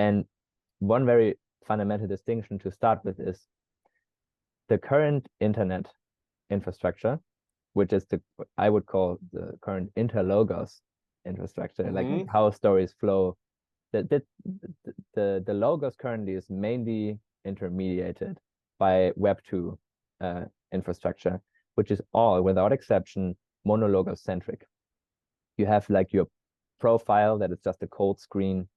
And one very fundamental distinction to start with is the current internet infrastructure, which is I would call the current interlogos infrastructure, like how stories flow. The logos currently is mainly intermediated by Web 2 infrastructure, which is all, without exception, monologues-centric. You have like your profile that is just a cold screen.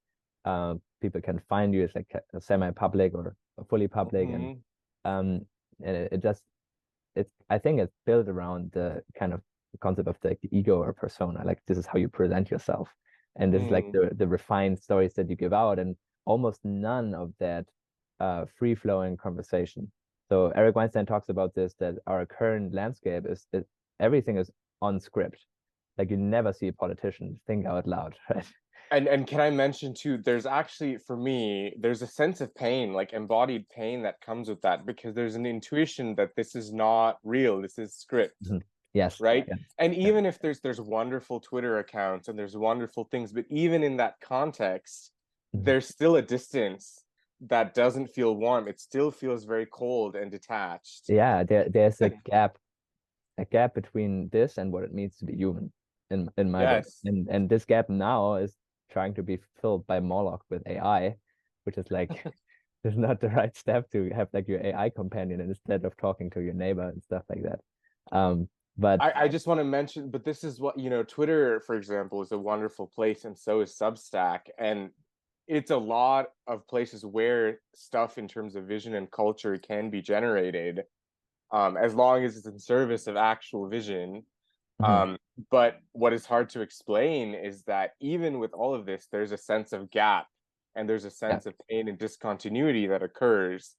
People can find you as like a semi-public or a fully public, and I think it's built around the kind of concept of the ego or persona. Like this is how you present yourself, and this is like the refined stories that you give out, and almost none of that free-flowing conversation. So Eric Weinstein talks about this, that our current landscape is everything is on script. Like you never see a politician think out loud, right? And can I mention too, there's actually, for me, there's a sense of pain, like embodied pain that comes with that, because there's an intuition that this is not real, this is script. Yes. Right. Yes. And even if there's wonderful Twitter accounts and there's wonderful things, but even in that context, there's still a distance that doesn't feel warm. It still feels very cold and detached. Yeah, there's a gap between this and what it means to be human in my book. Yes. And this gap now is trying to be filled by Moloch with AI, which is like it's not the right step to have like your AI companion instead of talking to your neighbor and stuff like that. But I just want to mention, but this is what, Twitter, for example, is a wonderful place, and so is Substack. And it's a lot of places where stuff in terms of vision and culture can be generated, as long as it's in service of actual vision. But what is hard to explain is that even with all of this, there's a sense of gap, and there's a sense of pain and discontinuity that occurs.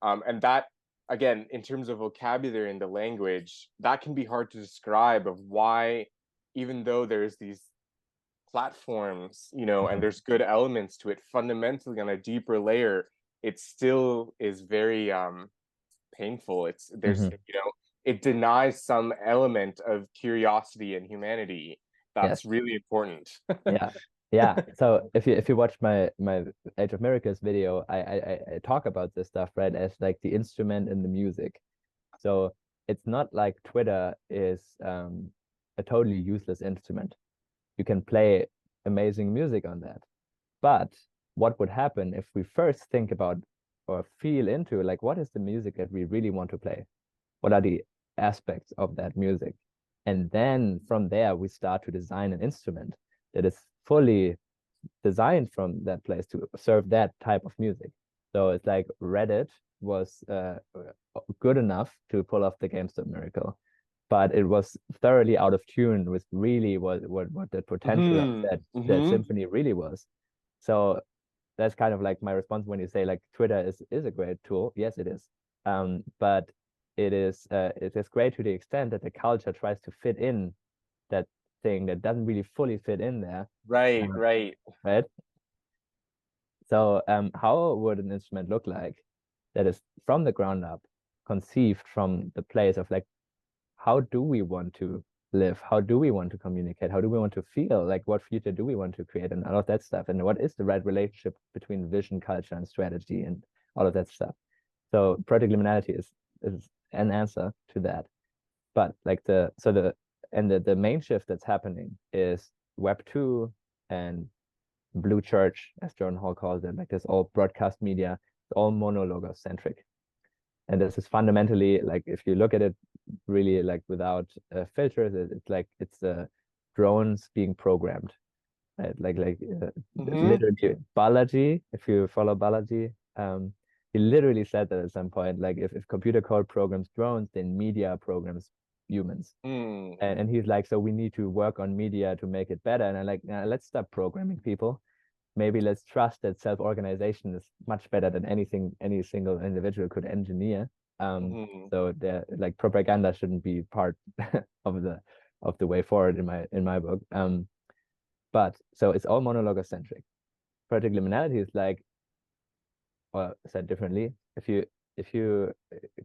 And that, again, in terms of vocabulary and the language, that can be hard to describe, of why, even though there's these platforms, and there's good elements to it, fundamentally on a deeper layer, it still is very painful. It denies some element of curiosity and humanity that's really important. Yeah. So if you watch my Age of Miracles video, I talk about this stuff, right, as like the instrument in the music. So it's not like Twitter is a totally useless instrument. You can play amazing music on that. But what would happen if we first think about or feel into like what is the music that we really want to play? What are the aspects of that music? And then from there we start to design an instrument that is fully designed from that place to serve that type of music. So it's like Reddit was good enough to pull off the GameStop miracle, but it was thoroughly out of tune with really what the potential of that symphony really was. So that's kind of like my response when you say like Twitter is a great tool. Yes, it is. But it is great to the extent that the culture tries to fit in that thing that doesn't really fully fit in there. Right. Right. So how would an instrument look like that is from the ground up, conceived from the place of like, how do we want to live? How do we want to communicate? How do we want to feel? Like what future do we want to create and all of that stuff? And what is the right relationship between vision, culture, and strategy and all of that stuff? So project liminality is an answer to that. But like the main shift that's happening is Web 2 and Blue Church, as Joan Hall calls it, like this all broadcast media, it's all monologues-centric. And this is fundamentally like if you look at it really like without filters, it's like it's drones being programmed, right? Literally Balaji, if you follow Balaji, he literally said that at some point, like if computer code programs drones, then media programs humans. And he's like, so we need to work on media to make it better. And I'm like, let's stop programming people. Maybe let's trust that self-organization is much better than anything any single individual could engineer. So the like propaganda shouldn't be part of the way forward in my book. But so it's all monologue-centric. Project liminality is like, or said differently, if you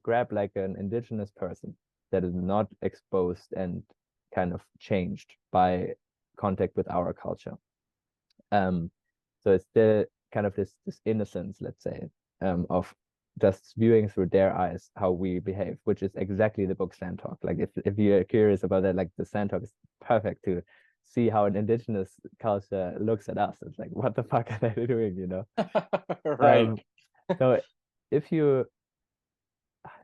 grab like an indigenous person that is not exposed and kind of changed by contact with our culture, so it's kind of this innocence, let's say, of just viewing through their eyes how we behave, which is exactly the book Sand Talk. Like if you're curious about that, like the Sand Talk is perfect to see how an indigenous culture looks at us. It's like, what the fuck are they doing, you know? Right. So if you,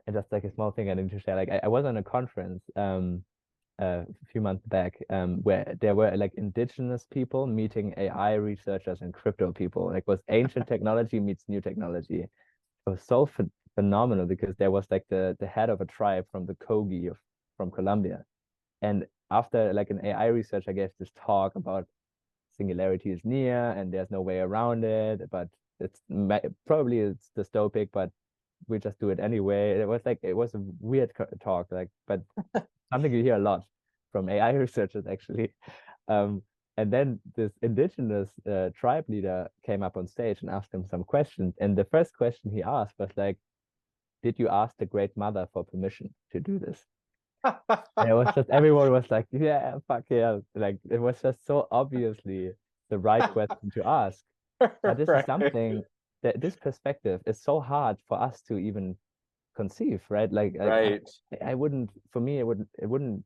and that's like a small thing I need to share. Like I was on a conference a few months back where there were like indigenous people meeting AI researchers and crypto people. Like was ancient technology meets new technology. It was so phenomenal because there was like the head of a tribe from the Kogi from Colombia. And after like an AI researcher gave this talk about singularity is near and there's no way around it, but it's probably it's dystopic, but we just do it anyway. It was a weird talk, like, but something you hear a lot from AI researchers actually. Um, and then this indigenous tribe leader came up on stage and asked him some questions. And the first question he asked was like, "Did you ask the Great Mother for permission to do this?" And it was just everyone was like, "Yeah, fuck yeah!" Like it was just so obviously the right question to ask. But this is Right. something that this perspective is so hard for us to even conceive, right? Like Right. I wouldn't, for me, it wouldn't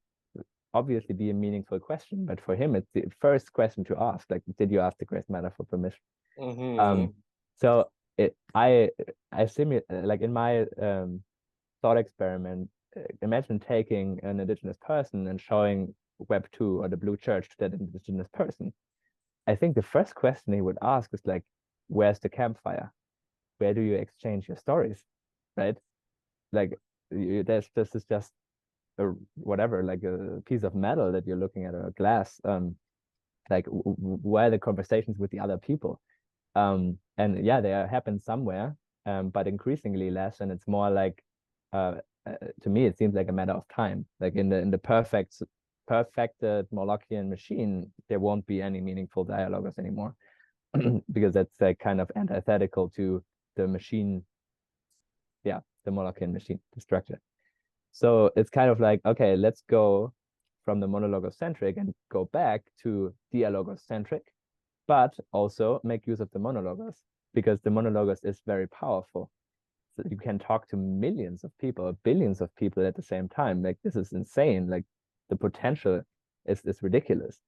obviously be a meaningful question, but for him, it's the first question to ask. Like, did you ask the Great Matter for permission? Mm-hmm. Um, so I simulate like in my thought experiment. Imagine taking an indigenous person and showing Web 2 or the Blue Church to that indigenous person. I think the first question he would ask is like, "Where's the campfire? Where do you exchange your stories?" Right? Like, this is just a whatever, like a piece of metal that you're looking at or a glass. Like where are the conversations with the other people? And yeah, they happen somewhere, but increasingly less, and it's more like uh, to me it seems like a matter of time. Like in the perfected Molochian machine, there won't be any meaningful dialogues anymore because that's like kind of antithetical to the machine, yeah, the Molochian machine, the structure. So it's kind of like, okay, let's go from the monologue-centric and go back to dialogo-centric, but also make use of the monologues because the monologues is very powerful. So you can talk to millions of people, billions of people at the same time. Like this is insane. Like the potential is ridiculous.